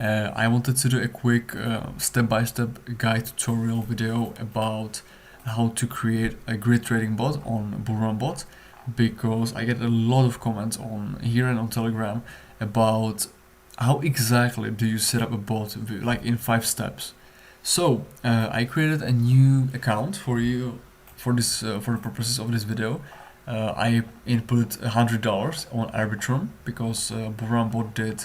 I wanted to do a quick step-by-step guide tutorial video about how to create a grid trading bot on BullRunBot, because I get a lot of comments on here and on Telegram about how exactly do you set up a bot like in 5 steps. So I created a new account for you for the purposes of this video. I input $100 on Arbitrum because BullRunBot did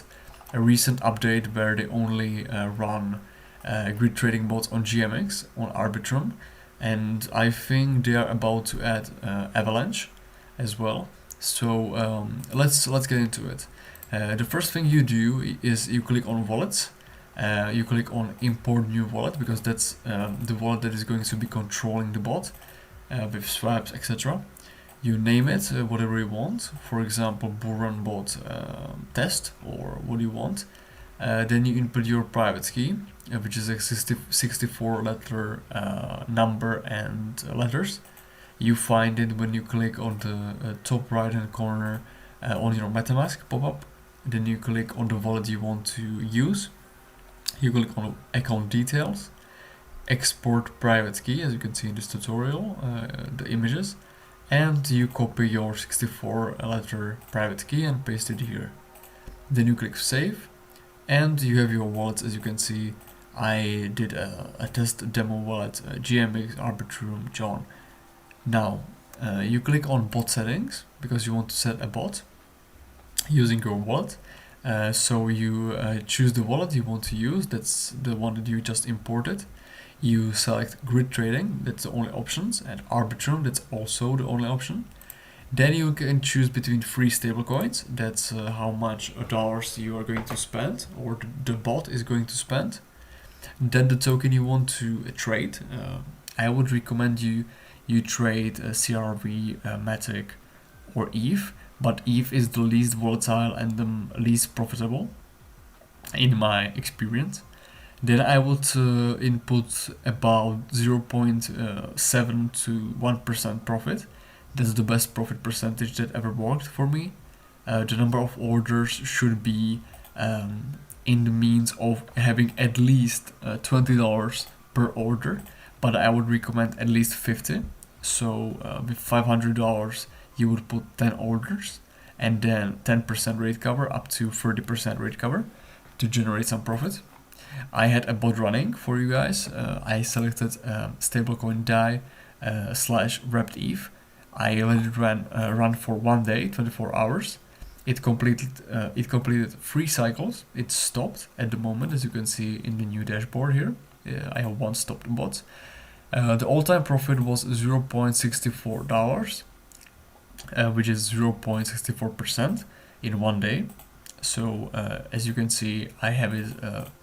a recent update where they only run grid trading bots on GMX on Arbitrum, and I think they are about to add Avalanche as well. So let's get into it. The first thing you do is you click on wallets. You click on import new wallet because that's the wallet that is going to be controlling the bot with swaps, etc. You name it whatever you want, for example BullRunBot test or what you want. Then you input your private key, which is a 64 letter number and letters. You find it when you click on the top right hand corner on your Metamask pop-up. Then you click on the wallet you want to use. You click on account details, export private key, as you can see in this tutorial, the images, and you copy your 64 letter private key and paste it here. Then you click save, and you have your wallets. As you can see, I did a test demo wallet, GMX, Arbitrum, John. Now you click on bot settings because you want to set a bot using your wallet. So you choose the wallet you want to use, that's the one that you just imported. You select grid trading, that's the only options, and Arbitrum, that's also the only option. Then you can choose between 3 stablecoins, that's how much dollars you are going to spend, or the bot is going to spend. Then the token you want to trade. I would recommend you trade CRV, Matic, or ETH, but ETH is the least volatile and the least profitable in my experience. Then I would input about 0.7 to 1% profit. That's the best profit percentage that ever worked for me. The number of orders should be in the means of having at least $20 per order, but I would recommend at least 50. So with $500 you would put 10 orders and then 10% rate cover up to 30% rate cover to generate some profit. I had a bot running for you guys. I selected stablecoin DAI / wrapped ETH. I let it run for 1 day, 24 hours. It completed 3 cycles. It stopped at the moment, as you can see in the new dashboard here. I have 1 stopped bot. The all-time profit was $0.64, which is 0.64% in 1 day. So as you can see, I have it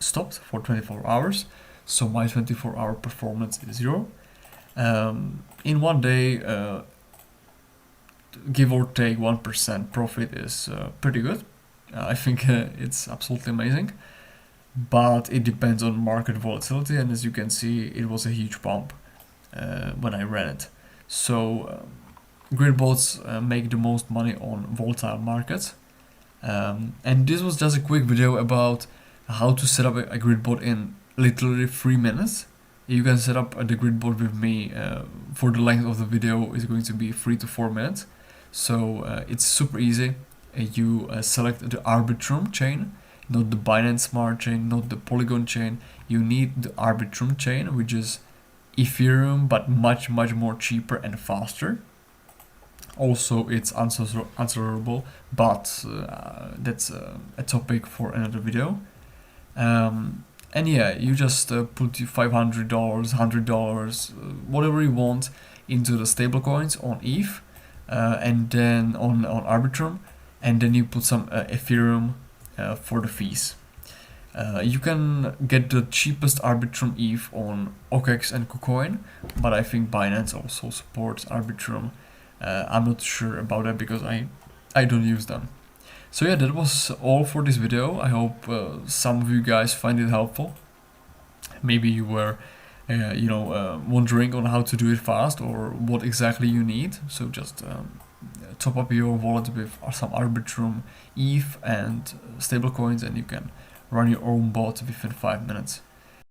stopped for 24 hours. So my 24-hour performance is 0. In 1 day, give or take 1% profit is pretty good. I think it's absolutely amazing. But it depends on market volatility, and as you can see, it was a huge bump when I ran it. So grid bots make the most money on volatile markets. And this was just a quick video about how to set up a grid bot in literally 3 minutes. You can set up the grid bot with me for the length of the video is going to be 3 to 4 minutes. So it's super easy. You select the Arbitrum chain, not the Binance Smart chain, not the Polygon chain. You need the Arbitrum chain, which is Ethereum, but much more cheaper and faster. Also, it's answerable, but that's a topic for another video. And yeah, you just put $500, $100, whatever you want into the stablecoins on ETH, and then on Arbitrum, and then you put some Ethereum for the fees. You can get the cheapest Arbitrum ETH on OKEx and KuCoin, but I think Binance also supports Arbitrum. I'm not sure about that because I don't use them. So yeah, that was all for this video. I hope some of you guys find it helpful. Maybe you were wondering on how to do it fast or what exactly you need. So just top up your wallet with some Arbitrum ETH and stablecoins, and you can run your own bot within 5 minutes.